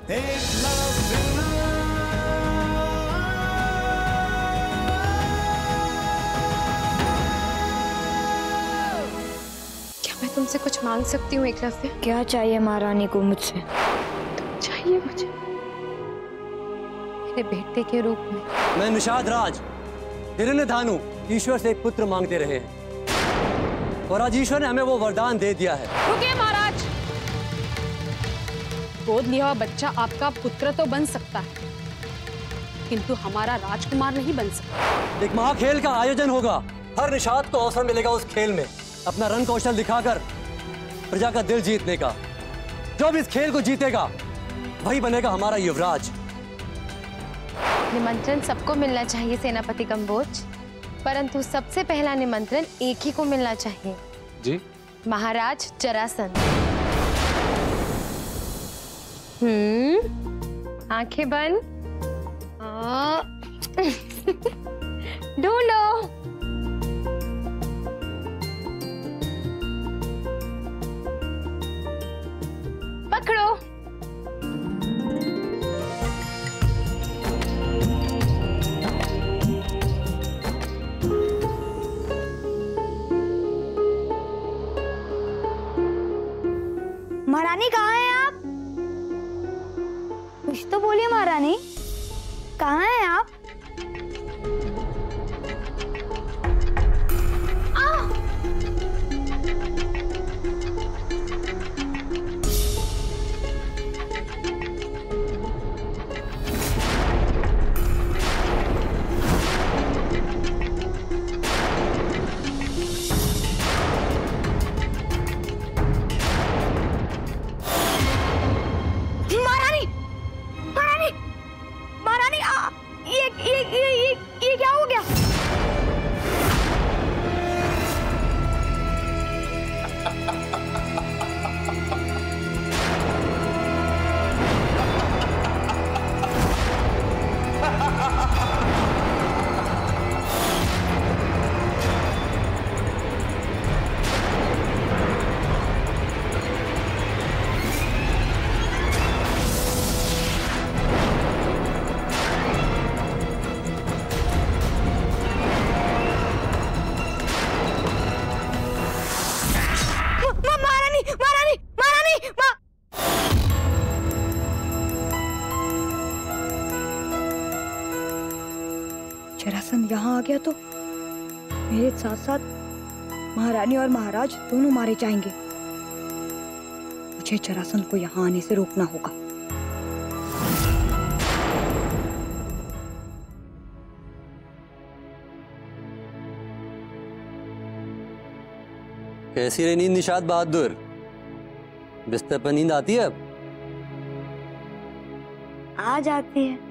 क्या मैं तुमसे कुछ मांग सकती हूँ एकलव्य? क्या चाहिए महारानी को मुझसे? तुम चाहिए मुझे मेरे बेटे के रूप में। मैं निषाद राज हिरण्यधानु ईश्वर से एक पुत्र मांगते रहे हैं और आज ईश्वर ने हमें वो वरदान दे दिया है। रुकिए महाराज, गोद लिया हुआ बच्चा आपका पुत्र तो बन सकता है, किंतु हमारा राजकुमार नहीं बन सकता। एक महाखेल का आयोजन होगा, हर निषाद को अवसर मिलेगा उस खेल में अपना रंग कौशल दिखाकर प्रजा का दिल जीतने का। जो भी इस खेल को जीतेगा वही बनेगा हमारा युवराज। निमंत्रण सबको मिलना चाहिए सेनापति कंबोज, परंतु सबसे पहला निमंत्रण एक ही को मिलना चाहिए। जी? महाराज जरासंध। आंखें बंद। ढूंढो। पकड़ो। महारानी कहाँ हैं आप? कुछ तो बोलिए महारानी, कहाँ हैं आप? ये क्या हो गया? जरासंध यहाँ आ गया तो मेरे साथ साथ महारानी और महाराज दोनों मारे जाएंगे। मुझे जरासंध को यहाँ आने से रोकना होगा। कैसी रही नींद निषाद बहादुर? बिस्तर पर नींद आती है अब? आ जाती है।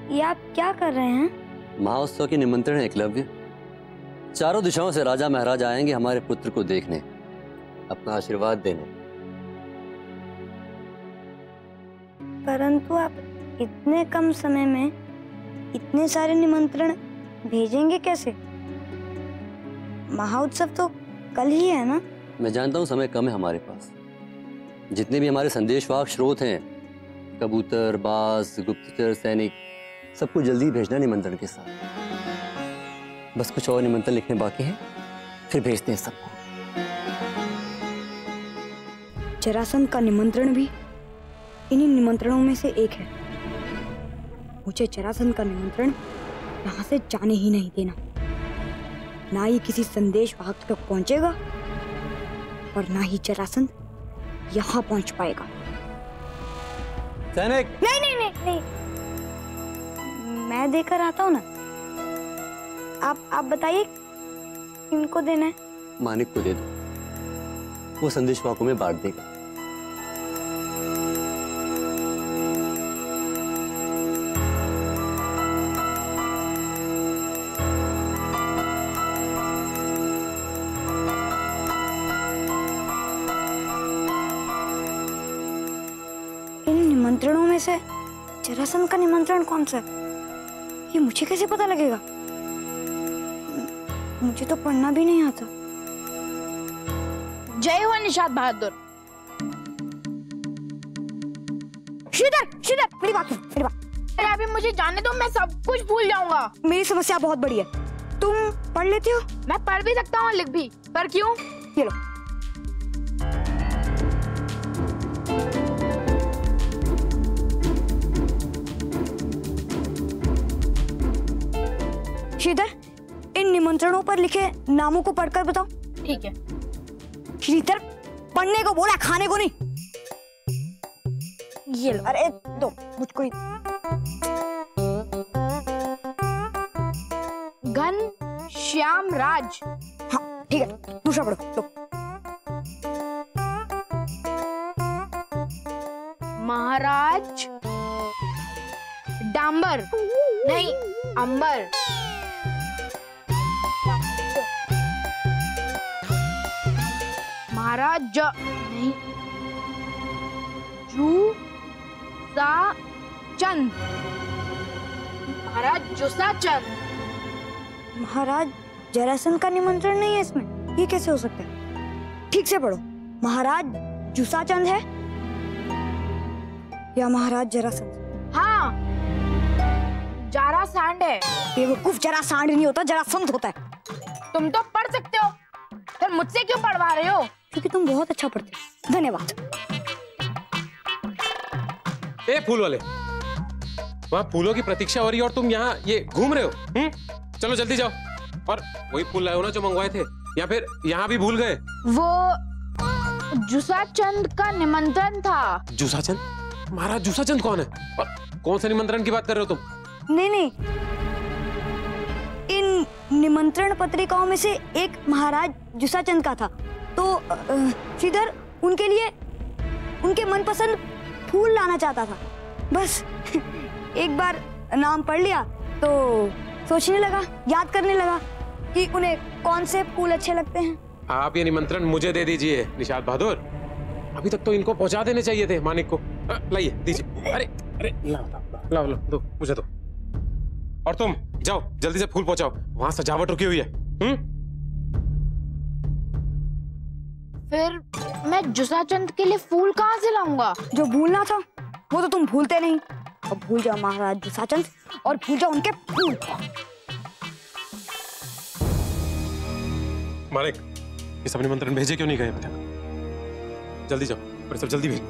ये आप क्या कर रहे हैं? महोत्सव के निमंत्रण है एकलव्य। चारों दिशाओं से राजा महाराज आएंगे हमारे पुत्र को देखने, अपना आशीर्वाद देने। परंतु आप इतने कम समय में इतने सारे निमंत्रण भेजेंगे कैसे? महोत्सव तो कल ही है ना? मैं जानता हूँ समय कम है हमारे पास। जितने भी हमारे संदेशवाहक स्रोत हैं, कबूतर, बाज, गुप्तचर, सैनिक, सबको जल्दी भेजना निमंत्रण के साथ। बस कुछ और निमंत्रण लिखने बाकी हैं, फिर भेजते हैं सबको। जरासंध का निमंत्रण भी इन्हीं निमंत्रणों में से एक है। मुझे जरासंध का निमंत्रण यहाँ से जाने ही नहीं देना। ना ही किसी संदेश वाहक तक पहुंचेगा और ना ही जरासंध यहाँ पहुंच पाएगा। सैनिक! नहीं नहीं नहीं नहीं, मैं देकर आता हूँ ना। आप बताइए किनको देना है? मानिक को दे दो, वो संदेशवाहकों में बांट देगा। इन निमंत्रणों में से जरासंध का निमंत्रण कौन सा है? ये मुझे कैसे पता लगेगा? मुझे तो पढ़ना भी नहीं आता। जय हो निषाद बहादुर। श्रीधर श्रीधर मेरी बात सुन, मेरी बात। अरे अभी मुझे जाने दो, मैं सब कुछ भूल जाऊंगा। मेरी समस्या बहुत बड़ी है, तुम पढ़ लेते हो? मैं पढ़ भी सकता हूँ, लिख भी, पर क्यों? ये लो। श्रीधर, इन निमंत्रणों पर लिखे नामों को पढ़कर बताओ। ठीक है। श्रीधर, पढ़ने को बोला, खाने को नहीं। ये लो। अरे दो मुझको ही। घन श्याम राज। हाँ ठीक है, दूसरा पढ़ो। लो। महाराज डांबर, नहीं अंबर। महाराज नहीं, जू सा चंद। महाराज जुसा चंद। महाराज जरासंध का निमंत्रण नहीं है इसमें, ये कैसे हो सकता है? ठीक से पढ़ो। महाराज जुसाचंद है या महाराज जरासंध? हाँ, जरासंध है। बेवकूफ, जरासंध नहीं होता, जरासंध होता है। तुम तो पढ़ सकते हो, फिर मुझसे क्यों पढ़वा रहे हो? क्योंकि तुम बहुत अच्छा पढ़ते हो। धन्यवाद। ए फूल वाले, वहाँ फूलों की प्रतीक्षा हो रही है और तुम यहाँ ये घूम रहे हो? चलो जल्दी जाओ। और वही फूल लाए हो ना जो मंगवाए थे, या फिर यहाँ भी भूल गए? वो जुसाचंद का निमंत्रण था। जुसाचंद? महाराज जुसाचंद कौन है और कौन से निमंत्रण की बात कर रहे हो तुम? नहीं नहीं, इन निमंत्रण पत्रिकाओं में से एक महाराज जुसाचंद का था, तो श्रीधर उनके लिए उनके मनपसंद फूल लाना चाहता था। बस एक बार नाम पढ़ लिया तो सोचने लगा, याद करने लगा कि उन्हें कौन से फूल अच्छे लगते हैं। आप ये निमंत्रण मुझे दे दीजिए निषाद बहादुर। अभी तक तो इनको पहुंचा देने चाहिए थे मानिक को। लाइए दीजिए। अरे अरे लाओ लो, दो मुझे दो। और तुम जाओ जल्दी से फूल पहुंचाओ, वहां सजावट रुकी हुई है। फिर मैं जुसाचंद के लिए फूल कहाँ से लाऊंगा? जो भूलना था वो तो तुम भूलते नहीं। अब भूल जाओ महाराज जुसाचंद और भूल जाओ उनके फूल। मालिक, ये सब निमंत्रण भेजे क्यों नहीं गए अभी तक? जल्दी जाओ, पर सब जल्दी भेज।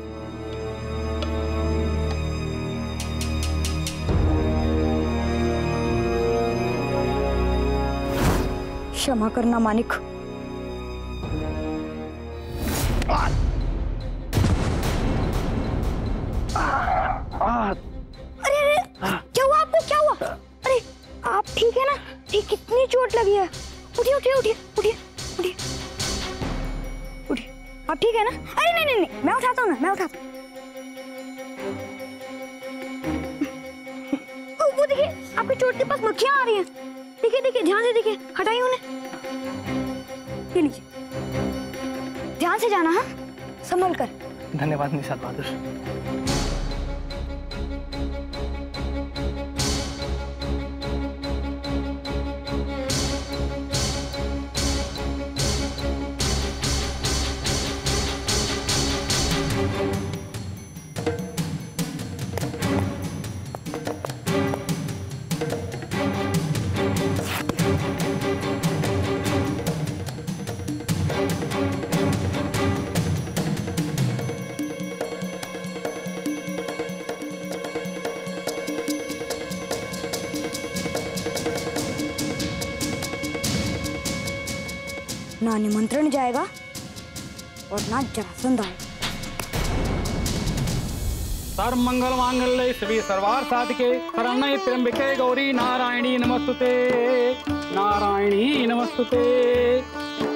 क्षमा करना मानिक। अरे अरे क्या हुआ आपको, क्या हुआ? अरे आप ठीक है ना? ठीक, कितनी चोट लगी है? उठिए उठिए उठिए उठिए उठिए उठिए, आप ठीक है ना? अरे नहीं नहीं नहीं, मैं उठाता हूँ ना, मैं उठाता हूँ। वो देखिए आपकी चोट के पास मक्खियाँ आ रही हैं। देखिए देखिए, ध्यान से देखिए, हटाइए उन्हें। ये लीजिए, ध्यान से जाना। हाँ, संभल कर। धन्यवाद निषाद बहादुर। ना निमंत्रण जाएगा और ना जरासंध आएगा। सर्व मंगल मांगल्ये शिवे सर्वार्थ साधिके शरण्ये त्र्यंबके गौरी नारायणी नमस्तुते, नारायणी नमस्तुते।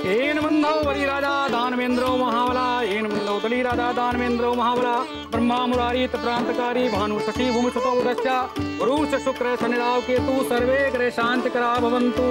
येन बंधो बलिराजा दानवेंद्रो महाबला, येन बंधो बलिराजा दानवेंद्रो महाबला। ब्रह्मा मुरारी प्रांतकारी भानु सखी भूमि सुतो उदस्य, गुरु च शुक्र शनिराव केतु सर्वे ग्रह शांतिकरा भवन्तु।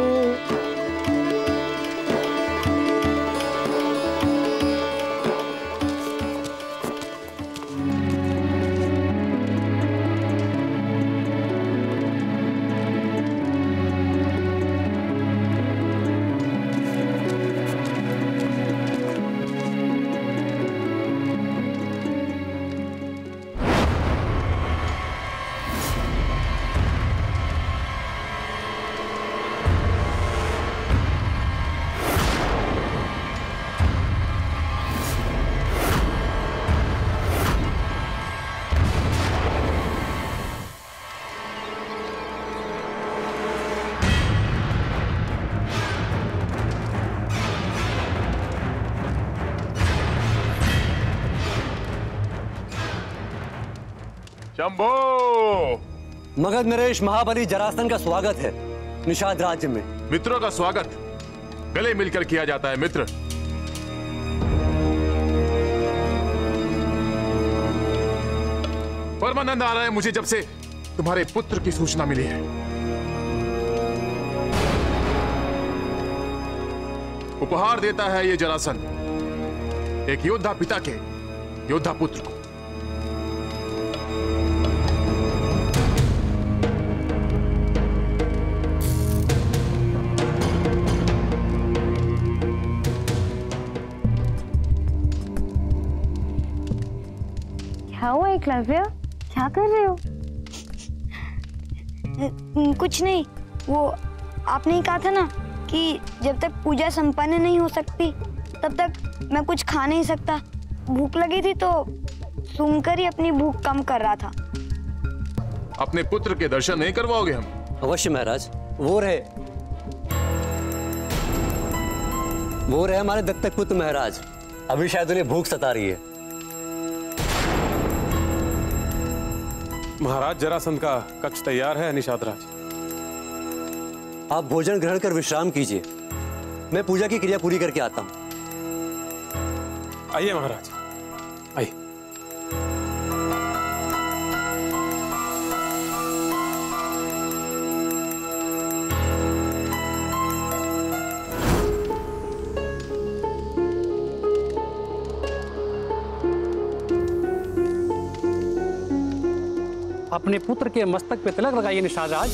शंभो। मगध नरेश महाबली जरासंध का स्वागत है निषाद राज्य में। मित्रों का स्वागत गले मिलकर किया जाता है मित्र। परमानंद आ रहा है मुझे जब से तुम्हारे पुत्र की सूचना मिली है। उपहार देता है ये जरासंध एक योद्धा पिता के योद्धा पुत्र को। क्या हुआ एकलव्य, क्या कर रहे हो? कुछ नहीं, वो आपने ही कहा था ना कि जब तक पूजा संपन्न नहीं हो सकती तब तक मैं कुछ खा नहीं सकता। भूख लगी थी तो सूंघकर ही अपनी भूख कम कर रहा था। अपने पुत्र के दर्शन नहीं करवाओगे हम? अवश्य महाराज। वो रहे हमारे दत्तक पुत्र महाराज। अभी शायद उन्हें भूख सता रही है। महाराज जरासंध का कक्ष तैयार है निषाद राज। आप भोजन ग्रहण कर विश्राम कीजिए, मैं पूजा की क्रिया पूरी करके आता हूं। आइए महाराज, आइए। अपने पुत्र के मस्तक पे तिलक लगाइए निषाद राज।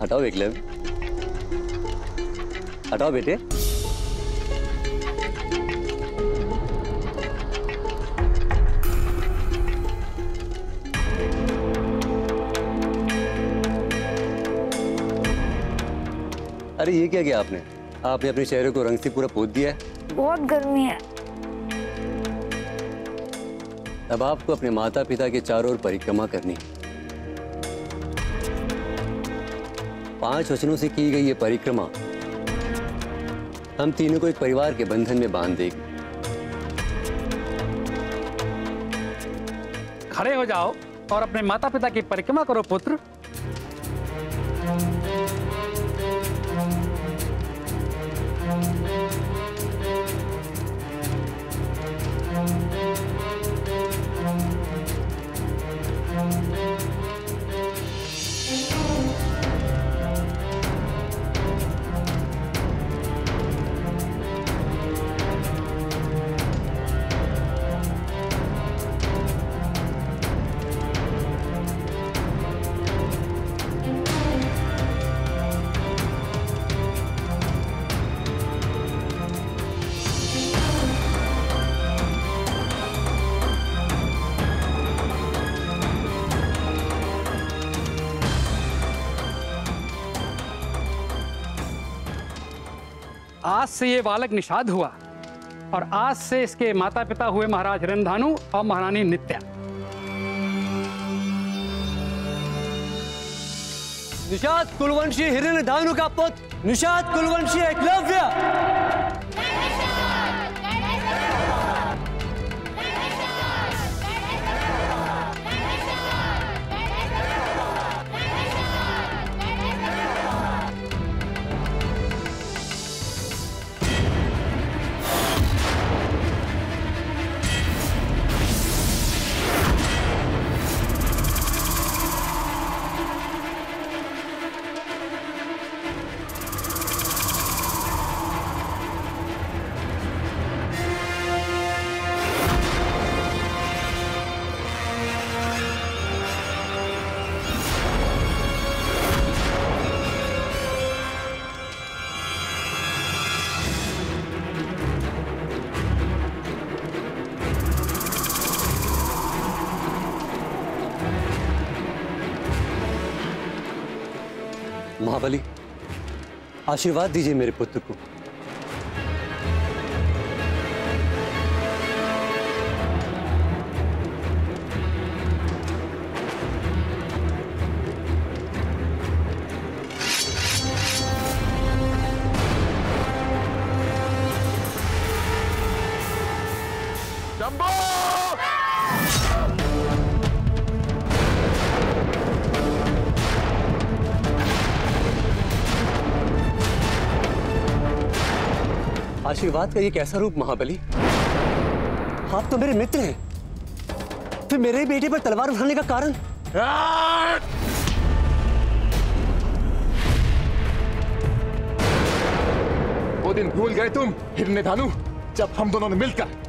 हटाओ एकलव्य, हटाओ बेटे। अरे ये क्या किया आपने? आपने अपने चेहरे को रंग से पूरा पोत दिया है। बहुत गर्मी है। अब आपको अपने माता पिता के चारों ओर परिक्रमा करनी है। 5 वचनों से की गई ये परिक्रमा हम तीनों को एक परिवार के बंधन में बांध देगी। खड़े हो जाओ और अपने माता पिता की परिक्रमा करो पुत्र। आज से ये बालक निषाद हुआ और आज से इसके माता पिता हुए महाराज हिरण्यधानु और महारानी नित्या। निषाद कुलवंशी हिरण्यधानु का पुत्र निषाद कुलवंशी एकलव्य। महाबली, आशीर्वाद दीजिए मेरे पुत्र को। शंभू! आशीर्वाद का ये कैसा रूप महाबली? आप तो मेरे मित्र हैं, फिर मेरे बेटे पर तलवार उठाने का कारण? वो दिन भूल गए तुम हिरण्यधानु, जब हम दोनों ने मिलकर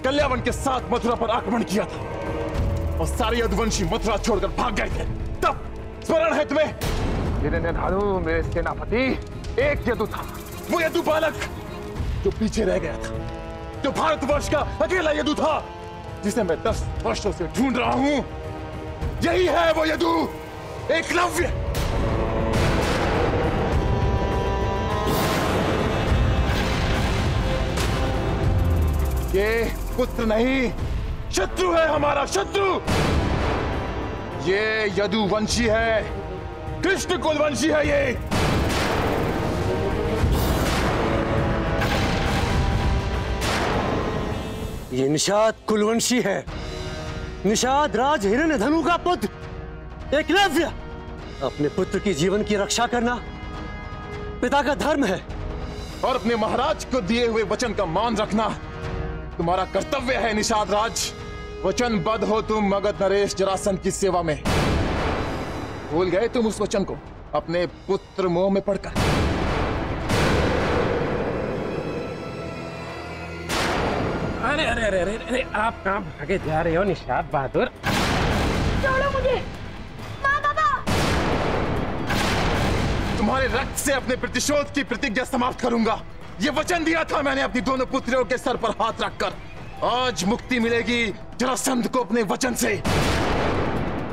कल्यावन के साथ मथुरा पर आक्रमण किया था और सारे यदुवंशी मथुरा छोड़कर भाग गए थे? तब स्मरण है तुम्हें? हिरण्यधानु मेरे सेनापति एक यदु था, वो यदु बालक जो पीछे रह गया था, जो भारतवर्ष का अकेला यदु था, जिसे मैं 10 वर्षों से ढूंढ रहा हूं। यही है वो यदु, एकलव्य। ये पुत्र नहीं, शत्रु है, हमारा शत्रु। ये यदुवंशी है, कृष्ण कुलवंशी है ये। ये निषाद कुलवंशी है, निषाद राज हिरण्यधनु का पुत्र एकलव्य। अपने पुत्र की जीवन की रक्षा करना पिता का धर्म है, और अपने महाराज को दिए हुए वचन का मान रखना तुम्हारा कर्तव्य है। निषाद राज, वचनबद्ध हो तुम मगध नरेश जरासंध की सेवा में। भूल गए तुम उस वचन को अपने पुत्र मोह में पड़कर? अरे अरे अरे अरे अरे, आप कहाँ भागे जा रहे हो निषाद बहादुर? छोड़ो मुझे, माँ बाबा। तुम्हारे रक्त से अपने प्रतिशोध की प्रतिज्ञा समाप्त करूंगा। ये वचन दिया था मैंने अपनी दोनों पुत्रियों के सर पर हाथ रखकर। आज मुक्ति मिलेगी जरासंध को अपने वचन से,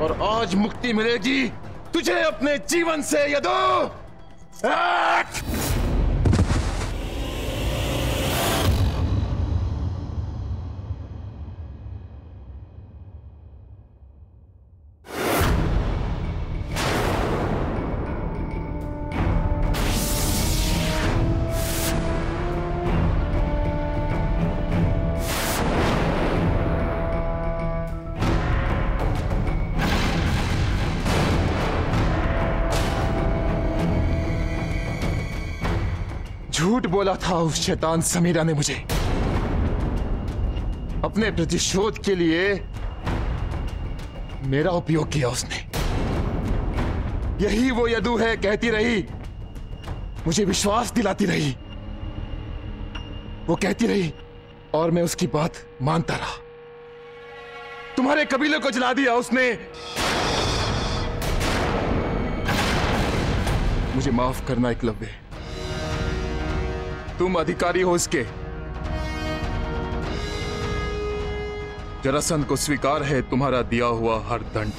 और आज मुक्ति मिलेगी तुझे अपने जीवन से यदु। झूठ बोला था उस शैतान समीरा ने मुझे। अपने प्रतिशोध के लिए मेरा उपयोग किया उसने। यही वो यदु है कहती रही, मुझे विश्वास दिलाती रही। वो कहती रही और मैं उसकी बात मानता रहा। तुम्हारे कबीले को जला दिया उसने। मुझे माफ करना एकलव्य, तुम अधिकारी हो इसके। जरासंध को स्वीकार है तुम्हारा दिया हुआ हर दंड।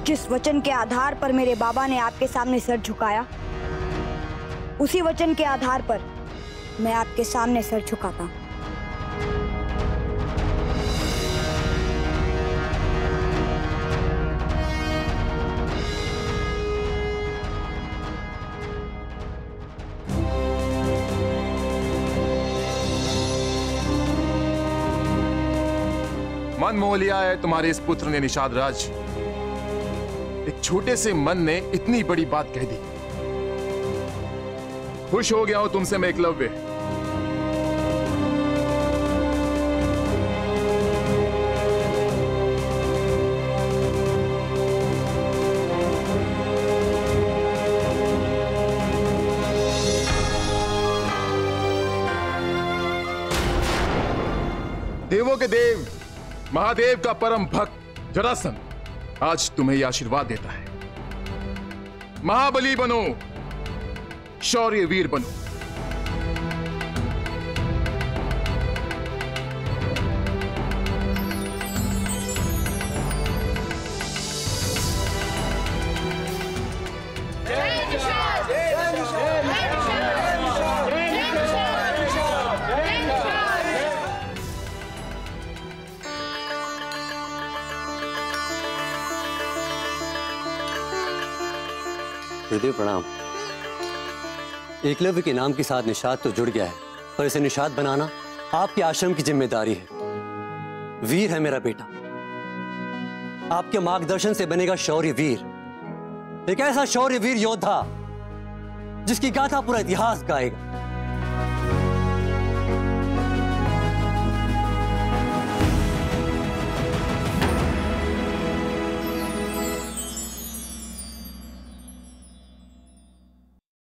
जिस वचन के आधार पर मेरे बाबा ने आपके सामने सर झुकाया, उसी वचन के आधार पर मैं आपके सामने सर झुकाता हूं। मन मोह लिया है तुम्हारे इस पुत्र ने निषाद राज। एक छोटे से मन ने इतनी बड़ी बात कह दी। खुश हो गया हूं तुमसे मैं एकलव्य। देवों के देव, महादेव का परम भक्त जरासंध आज तुम्हें यह आशीर्वाद देता है। महाबली बनो, शौर्य वीर बनो, गुरुदेव प्रणाम। एकलव्य के नाम के साथ निषाद तो जुड़ गया है, पर इसे निषाद बनाना आपके आश्रम की जिम्मेदारी है। वीर है मेरा बेटा, आपके मार्गदर्शन से बनेगा शौर्य वीर, एक ऐसा शौर्य वीर योद्धा जिसकी गाथा पूरा इतिहास गाएगा।